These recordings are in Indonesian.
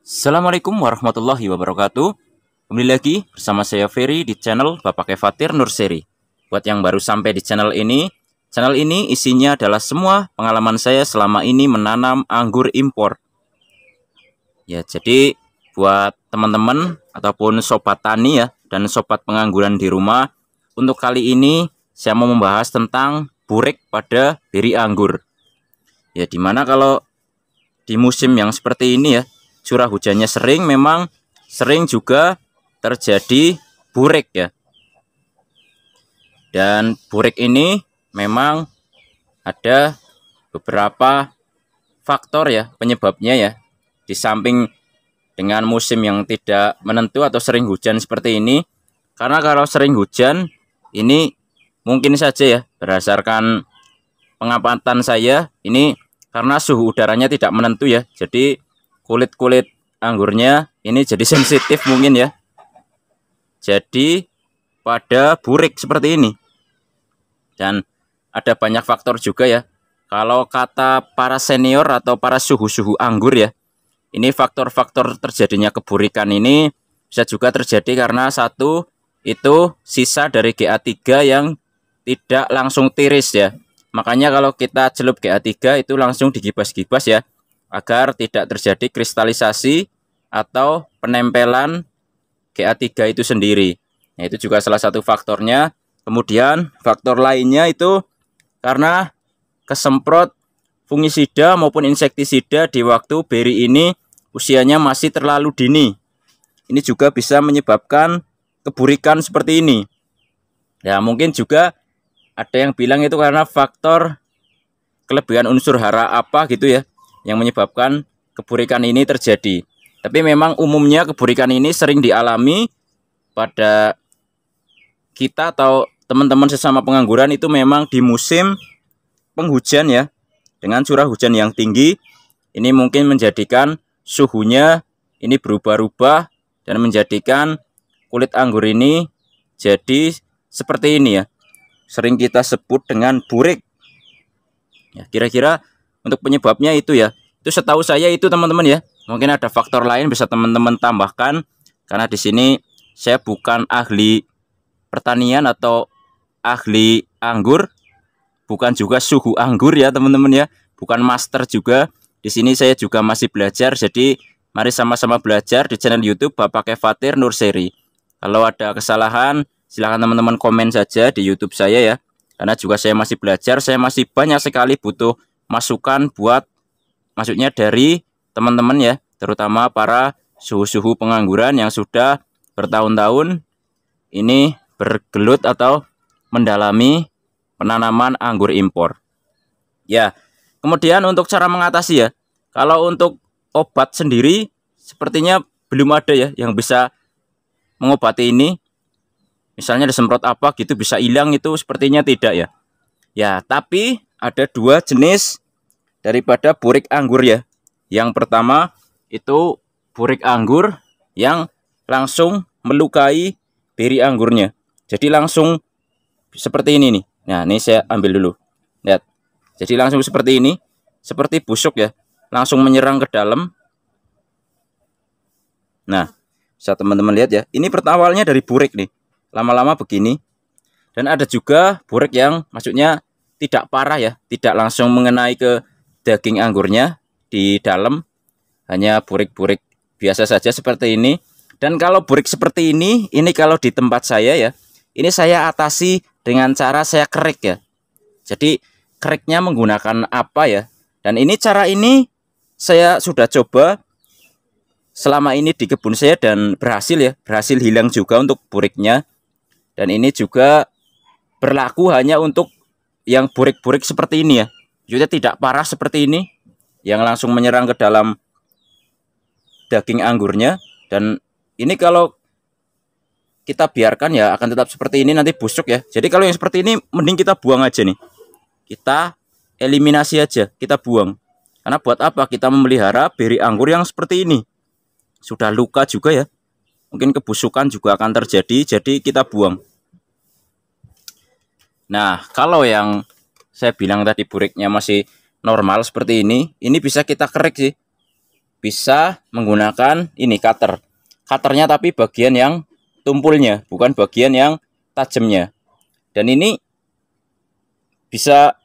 Assalamualaikum warahmatullahi wabarakatuh. Kembali lagi bersama saya Ferry di channel Bapak Kefatir Nurseri. Buat yang baru sampai di channel ini isinya adalah semua pengalaman saya selama ini menanam anggur impor. Ya, jadi buat teman-teman ataupun sobat tani ya dan sobat pengangguran di rumah, untuk kali ini saya mau membahas tentang burek pada beri anggur. Ya, dimana kalau di musim yang seperti ini ya, curah hujannya sering, memang sering juga terjadi burek ya. Dan burek ini memang ada beberapa faktor ya penyebabnya ya. Di samping dengan musim yang tidak menentu atau sering hujan seperti ini, karena kalau sering hujan ini mungkin saja ya berdasarkan pengamatan saya ini karena suhu udaranya tidak menentu ya. Jadi kulit-kulit anggurnya ini jadi sensitif mungkin ya. Jadi pada burek seperti ini. Dan ada banyak faktor juga ya. Kalau kata para senior atau para suhu-suhu anggur ya, ini faktor-faktor terjadinya keburikan ini bisa juga terjadi karena satu itu sisa dari GA3 yang tidak langsung tiris ya. Makanya kalau kita celup GA3 itu langsung digibas-gibas ya, agar tidak terjadi kristalisasi atau penempelan GA3 itu sendiri. Nah, itu juga salah satu faktornya. Kemudian faktor lainnya itu karena kesemprot fungisida maupun insektisida di waktu beri ini usianya masih terlalu dini. Ini juga bisa menyebabkan keburikan seperti ini. Ya, mungkin juga ada yang bilang itu karena faktor kelebihan unsur hara apa gitu ya, yang menyebabkan keburikan ini terjadi. Tapi memang umumnya keburikan ini sering dialami pada kita atau teman-teman sesama pengangguran itu memang di musim penghujan ya, dengan curah hujan yang tinggi. Ini mungkin menjadikan suhunya ini berubah-ubah dan menjadikan kulit anggur ini jadi seperti ini ya. Sering kita sebut dengan burek. Ya, kira-kira untuk penyebabnya itu ya. Itu setahu saya itu teman-teman ya. Mungkin ada faktor lain bisa teman-teman tambahkan, karena di sini saya bukan ahli pertanian atau ahli anggur, bukan juga suhu anggur ya teman-teman ya, bukan master juga. Di sini saya juga masih belajar, jadi mari sama-sama belajar di channel YouTube Bapak Kefatir Nurseri. Kalau ada kesalahan silahkan teman-teman komen saja di YouTube saya ya, karena juga saya masih belajar, saya masih banyak sekali butuh masukan buat maksudnya dari teman-teman ya, terutama para suhu-suhu pengangguran yang sudah bertahun-tahun ini bergelut atau mendalami penanaman anggur impor. Ya, kemudian untuk cara mengatasi ya, kalau untuk obat sendiri sepertinya belum ada ya yang bisa mengobati ini. Misalnya disemprot apa gitu bisa hilang, itu sepertinya tidak ya. Ya, tapi ada dua jenis daripada burek anggur ya. Yang pertama itu burek anggur yang langsung melukai beri anggurnya. Jadi langsung seperti ini nih. Nah, ini saya ambil dulu. Lihat. Jadi langsung seperti ini, seperti busuk ya, langsung menyerang ke dalam. Nah, bisa teman-teman lihat ya. Ini awalnya dari burek nih, lama-lama begini. Dan ada juga burek yang maksudnya tidak parah ya, tidak langsung mengenai ke daging anggurnya di dalam, hanya burek-burek biasa saja seperti ini. Dan kalau burek seperti ini kalau di tempat saya ya, ini saya atasi dengan cara saya kerik ya. Jadi keriknya menggunakan apa ya? Dan ini cara ini saya sudah coba selama ini di kebun saya dan berhasil ya, berhasil hilang juga untuk bureknya. Dan ini juga berlaku hanya untuk yang burek-burek seperti ini ya. Jadi tidak parah seperti ini, yang langsung menyerang ke dalam daging anggurnya. Dan ini kalau kita biarkan ya akan tetap seperti ini, nanti busuk ya. Jadi kalau yang seperti ini mending kita buang aja nih. Kita eliminasi aja, kita buang. Karena buat apa kita memelihara beri anggur yang seperti ini? Sudah luka juga ya. Mungkin kebusukan juga akan terjadi, jadi kita buang. Nah, kalau yang saya bilang tadi bureknya masih normal seperti ini bisa kita kerik sih. bisa menggunakan ini cutter. Cutternya tapi bagian yang tumpulnya, bukan bagian yang tajamnya. Dan ini bisa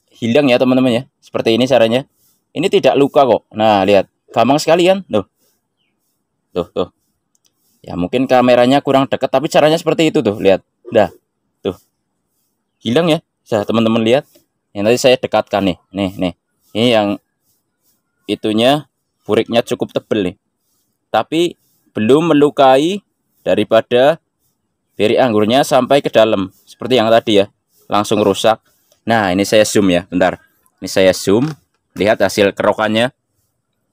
hilang ya teman-teman ya. Seperti ini caranya. Ini tidak luka kok. Nah, lihat. Gampang sekali kan? Tuh. Ya, mungkin kameranya kurang dekat, tapi caranya seperti itu tuh. Lihat. Dah. Tuh. Hilang ya. Bisa teman-teman lihat. Yang tadi saya dekatkan nih. Nih. Ini yang itunya buriknya cukup tebal nih. Tapi belum melukai daripada beri anggurnya sampai ke dalam. Seperti yang tadi ya. Langsung rusak. Nah, ini saya zoom ya. Bentar. Ini saya zoom. Lihat hasil kerokannya.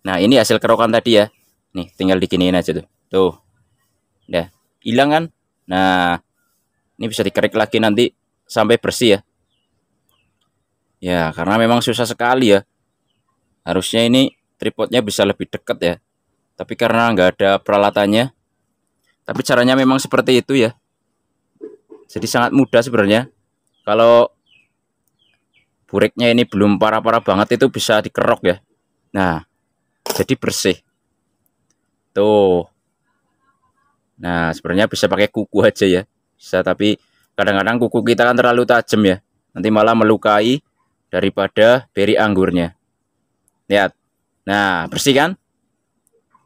Nah, ini hasil kerokan tadi ya. Nih, tinggal diginiin aja tuh. Tuh. Udah. Hilang kan? Nah, ini bisa dikerek lagi nanti sampai bersih ya. Ya, karena memang susah sekali ya. Harusnya ini tripodnya bisa lebih dekat ya. Tapi karena nggak ada peralatannya. Tapi caranya memang seperti itu ya. Jadi sangat mudah sebenarnya. Kalau bureknya ini belum parah-parah banget itu bisa dikerok ya. Nah, jadi bersih. Tuh. Nah, sebenarnya bisa pakai kuku aja ya. Bisa, tapi kadang-kadang kuku kita kan terlalu tajam ya. Nanti malah melukai daripada beri anggurnya. Lihat. Nah, bersih kan?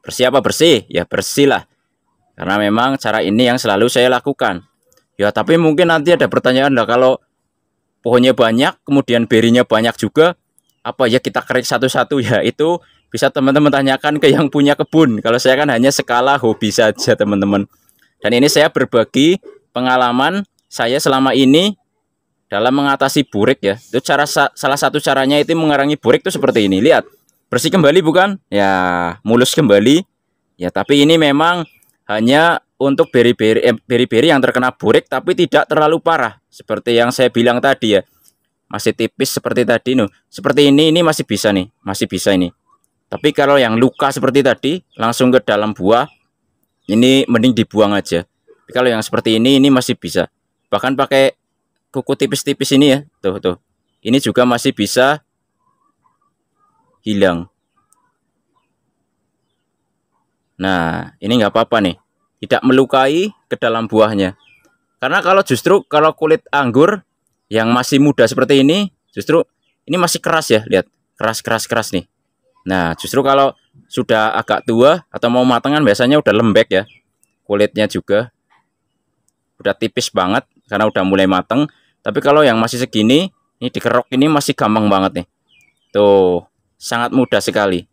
Bersih apa bersih? Ya bersih lah. Karena memang cara ini yang selalu saya lakukan. Ya, tapi mungkin nanti ada pertanyaan lah, kalau pohonnya banyak, kemudian berinya banyak juga, apa ya kita kerik satu-satu ya? Itu bisa teman-teman tanyakan ke yang punya kebun. Kalau saya kan hanya skala hobi saja teman-teman. Dan ini saya berbagi pengalaman saya selama ini dalam mengatasi burik ya. Itu salah satu caranya itu mengurangi burik itu seperti ini. Lihat, bersih kembali bukan? Ya, mulus kembali. Ya, tapi ini memang hanya untuk beri-beri yang terkena burik tapi tidak terlalu parah. Seperti yang saya bilang tadi ya. Masih tipis seperti tadi nih. Seperti ini masih bisa nih, masih bisa ini. Tapi kalau yang luka seperti tadi langsung ke dalam buah, ini mending dibuang aja. Tapi kalau yang seperti ini masih bisa. Bahkan pakai kuku tipis-tipis ini ya. Tuh. Ini juga masih bisa hilang. Nah, ini nggak apa-apa nih. Tidak melukai ke dalam buahnya. Karena kalau kulit anggur yang masih muda seperti ini, justru ini masih keras ya. Lihat, keras nih. Nah, justru kalau sudah agak tua atau mau matangan biasanya udah lembek ya. Kulitnya juga udah tipis banget karena udah mulai mateng. Tapi kalau yang masih segini, ini dikerok ini masih gampang banget nih. Tuh, sangat mudah sekali.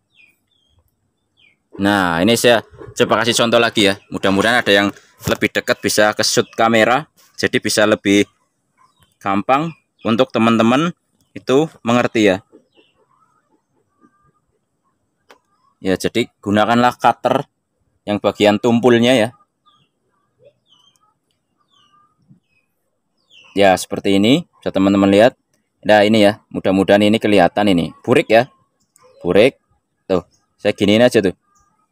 Nah, ini saya coba kasih contoh lagi ya. Mudah-mudahan ada yang lebih dekat bisa ke shoot kamera. Jadi bisa lebih gampang untuk teman-teman itu mengerti ya. Ya, jadi gunakanlah cutter yang bagian tumpulnya ya. Ya, seperti ini. Bisa teman-teman lihat. Nah, ini ya. Mudah-mudahan ini kelihatan ini. Burik ya. Burik. Tuh, saya giniin aja tuh.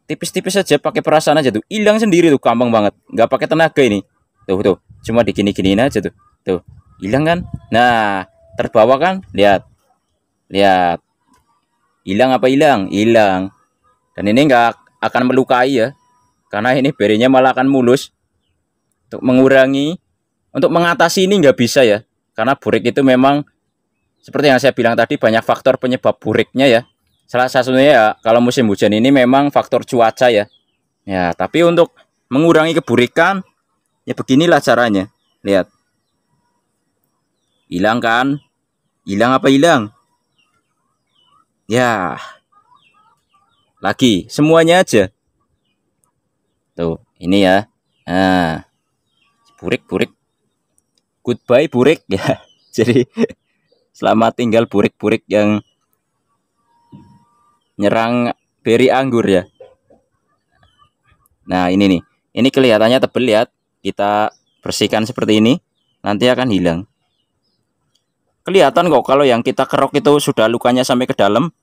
Tipis-tipis saja, pakai perasaan aja tuh. Hilang sendiri tuh, gampang banget. Nggak pakai tenaga ini. Tuh. Cuma digini-giniin aja tuh. Tuh, hilang kan? Nah, terbawa kan? Lihat. Hilang apa hilang? Hilang. Dan ini nggak akan melukai ya. Karena ini berinya malah akan mulus. Untuk mengatasi ini nggak bisa ya. Karena burik itu memang, seperti yang saya bilang tadi, banyak faktor penyebab buriknya ya. Salah satunya ya kalau musim hujan ini memang faktor cuaca ya. Ya, tapi untuk mengurangi keburikan ya beginilah caranya. Lihat. Hilang kan? Hilang apa hilang? Ya. Lagi, semuanya aja. Tuh, ini ya. Nah. Burik. Goodbye burik ya. Jadi selamat tinggal burik-burik yang nyerang beri anggur ya. Nah, ini nih. Ini kelihatannya tebal, lihat. Kita bersihkan seperti ini, nanti akan hilang. Kelihatan kok kalau yang kita kerok itu sudah lukanya sampai ke dalam.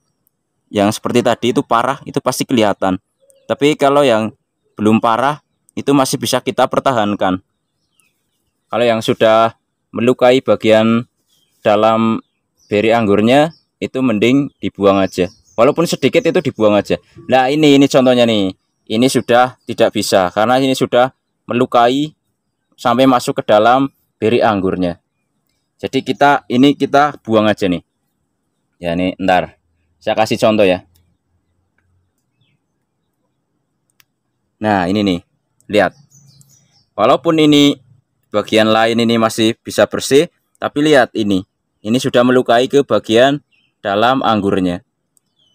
Yang seperti tadi itu parah, itu pasti kelihatan. Tapi kalau yang belum parah, itu masih bisa kita pertahankan. Kalau yang sudah melukai bagian dalam beri anggurnya, itu mending dibuang aja. walaupun sedikit itu dibuang aja. Nah ini contohnya nih, ini sudah tidak bisa karena ini sudah melukai sampai masuk ke dalam beri anggurnya. Jadi kita buang aja nih ya. Ini ntar saya kasih contoh ya. Nah ini nih, lihat, walaupun ini bagian lain ini masih bisa bersih, tapi lihat ini sudah melukai ke bagian dalam anggurnya.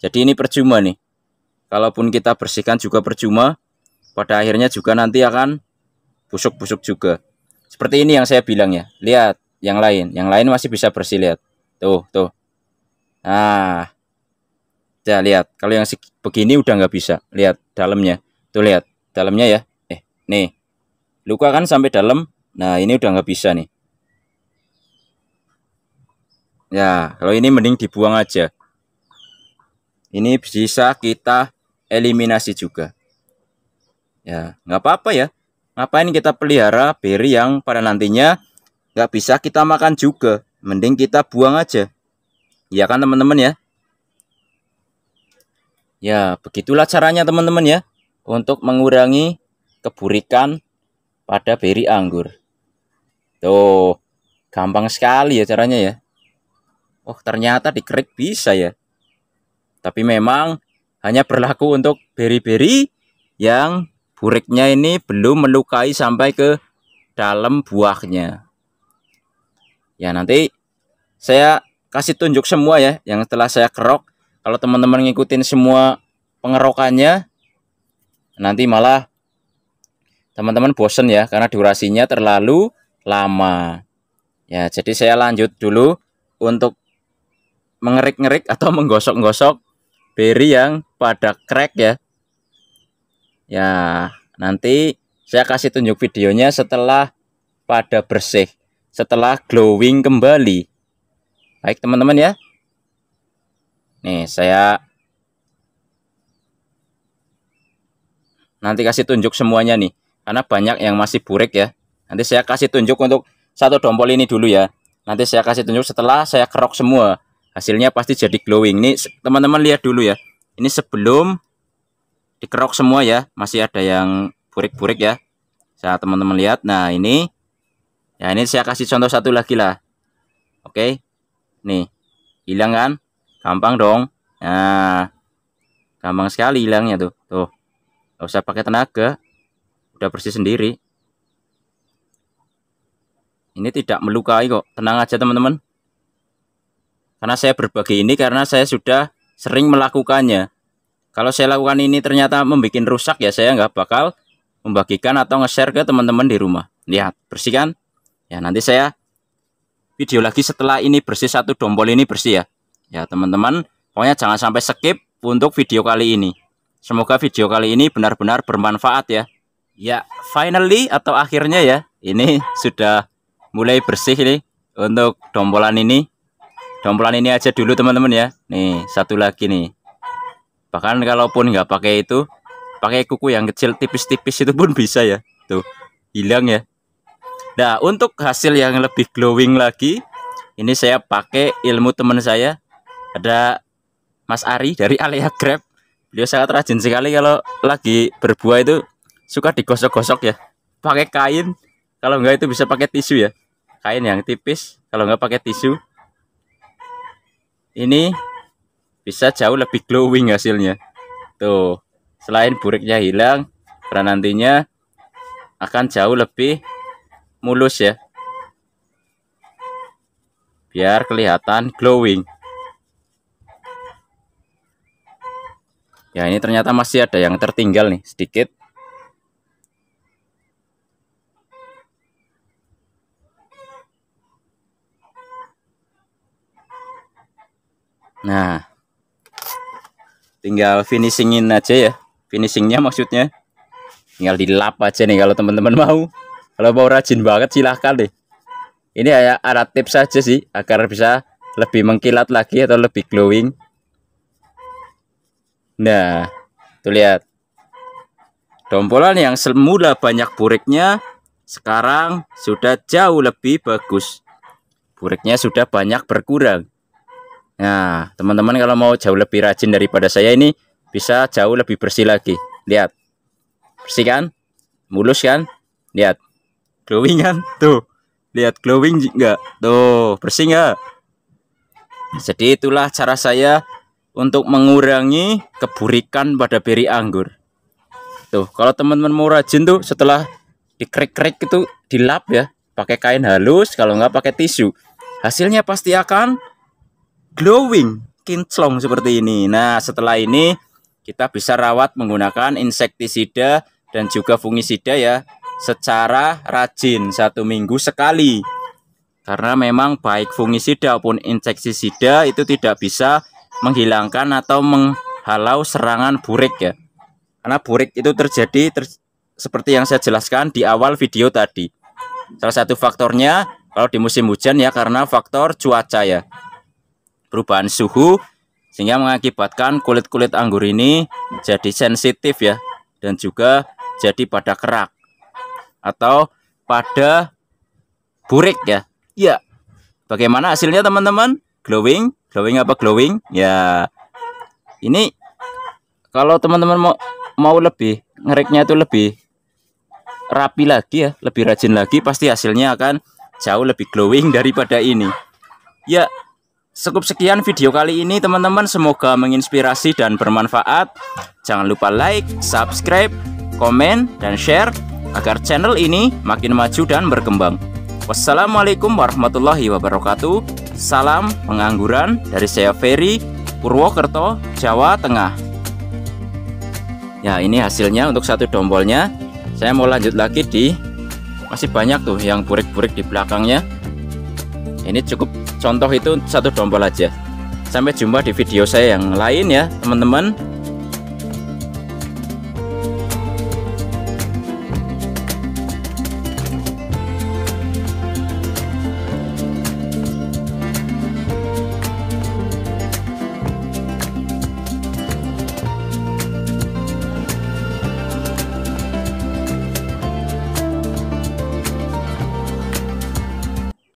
Jadi ini percuma nih, kalaupun kita bersihkan juga percuma, pada akhirnya juga nanti akan busuk-busuk juga. Seperti ini yang saya bilang ya. Lihat yang lain masih bisa bersih, lihat tuh. Nah ya, lihat kalau yang begini udah nggak bisa. Lihat dalamnya tuh, lihat dalamnya ya. Nih luka kan sampai dalam. Nah ini udah nggak bisa nih ya. Kalau ini mending dibuang aja. Ini bisa kita eliminasi juga ya, nggak apa-apa ya. Ngapain kita pelihara beri yang pada nantinya nggak bisa kita makan juga, mending kita buang aja ya kan teman-teman ya. Ya begitulah caranya teman-teman ya, untuk mengurangi keburikan pada beri anggur. Tuh gampang sekali ya caranya ya. Oh ternyata dikerik bisa ya. Tapi memang hanya berlaku untuk beri-beri yang buriknya ini belum melukai sampai ke dalam buahnya. Ya nanti saya kasih tunjuk semua ya yang telah saya kerok. Kalau teman-teman ngikutin semua pengerokannya, nanti malah teman-teman bosen ya, karena durasinya terlalu lama. Ya jadi saya lanjut dulu untuk mengerik-ngerik atau menggosok-gosok beri yang pada crack ya. Ya nanti saya kasih tunjuk videonya setelah pada bersih, setelah glowing kembali. Baik teman-teman ya. Nih saya nanti kasih tunjuk semuanya nih, karena banyak yang masih burik ya. Nanti saya kasih tunjuk untuk satu dompol ini dulu ya. Nanti saya kasih tunjuk setelah saya kerok semua. Hasilnya pasti jadi glowing. Nih teman-teman lihat dulu ya. Ini sebelum dikerok semua ya, masih ada yang burik-burik ya. Saya teman-teman lihat. Nah ini ya, ini saya kasih contoh satu lagi lah. Oke. Nih hilang kan, gampang dong. Nah gampang sekali hilangnya tuh. Nggak usah pakai tenaga, udah bersih sendiri. Ini tidak melukai kok, tenang aja teman-teman. Karena saya berbagi ini karena saya sudah sering melakukannya. Kalau saya lakukan ini ternyata membuat rusak ya, saya nggak bakal membagikan atau nge-share ke teman-teman di rumah. Lihat, bersih kan? Ya nanti saya video lagi setelah ini bersih, satu dompol ini bersih ya. Ya teman-teman, pokoknya jangan sampai skip untuk video kali ini. Semoga video kali ini benar-benar bermanfaat ya. Ya finally atau akhirnya ya, ini sudah mulai bersih nih untuk dompolan ini. Dompolan ini aja dulu teman-teman ya. Nih satu lagi nih. Bahkan kalaupun nggak pakai itu, pakai kuku yang kecil tipis-tipis itu pun bisa ya. Tuh hilang ya. Nah untuk hasil yang lebih glowing lagi, ini saya pakai ilmu teman saya, ada Mas Ari dari Alea Grab. Beliau sangat rajin sekali kalau lagi berbuah itu suka digosok-gosok ya, pakai kain. Kalau enggak itu bisa pakai tisu ya, kain yang tipis. Kalau enggak pakai tisu, ini bisa jauh lebih glowing hasilnya. Tuh, selain buriknya hilang, karena nantinya akan jauh lebih mulus ya, biar kelihatan glowing. Ya ini ternyata masih ada yang tertinggal nih sedikit. Nah tinggal finishingin aja ya. Finishingnya maksudnya tinggal dilap aja nih kalau teman-teman mau. Kalau mau rajin banget silahkan deh. Ini ada tips saja sih agar bisa lebih mengkilat lagi atau lebih glowing. Nah tuh lihat, dompolan yang semula banyak buriknya sekarang sudah jauh lebih bagus. Buriknya sudah banyak berkurang. Nah, teman-teman kalau mau jauh lebih rajin daripada saya ini, bisa jauh lebih bersih lagi. Lihat, bersih kan, mulus kan, lihat, glowing kan, tuh, lihat glowing enggak, tuh, bersih enggak. Jadi itulah cara saya untuk mengurangi keburikan pada beri anggur. Tuh, kalau teman-teman mau rajin tuh, setelah dikrek-krek itu dilap ya, pakai kain halus, kalau nggak pakai tisu, hasilnya pasti akan glowing, kinclong seperti ini. Nah, setelah ini kita bisa rawat menggunakan insektisida dan juga fungisida ya, secara rajin 1 minggu sekali. Karena memang baik fungisida maupun insektisida itu tidak bisa menghilangkan atau menghalau serangan burik ya. Karena burik itu terjadi seperti yang saya jelaskan di awal video tadi. Salah satu faktornya kalau di musim hujan ya, karena faktor cuaca ya, perubahan suhu, sehingga mengakibatkan kulit-kulit anggur ini jadi sensitif ya, dan juga jadi pada kerak atau pada burik ya. Ya, bagaimana hasilnya teman-teman? Glowing, glowing apa glowing? Ya, ini kalau teman-teman mau lebih ngereknya itu lebih rapi lagi ya, lebih rajin lagi, pasti hasilnya akan jauh lebih glowing daripada ini. Ya, cukup sekian video kali ini teman-teman, semoga menginspirasi dan bermanfaat. Jangan lupa like, subscribe, komen, dan share agar channel ini makin maju dan berkembang. Wassalamualaikum warahmatullahi wabarakatuh. Salam pengangguran dari saya Ferry, Purwokerto, Jawa Tengah. Ya, ini hasilnya untuk 1 dombolnya. Saya mau lanjut lagi masih banyak tuh yang burik-burik di belakangnya. Ini cukup contoh itu 1 dombol aja. Sampai jumpa di video saya yang lain ya teman-teman.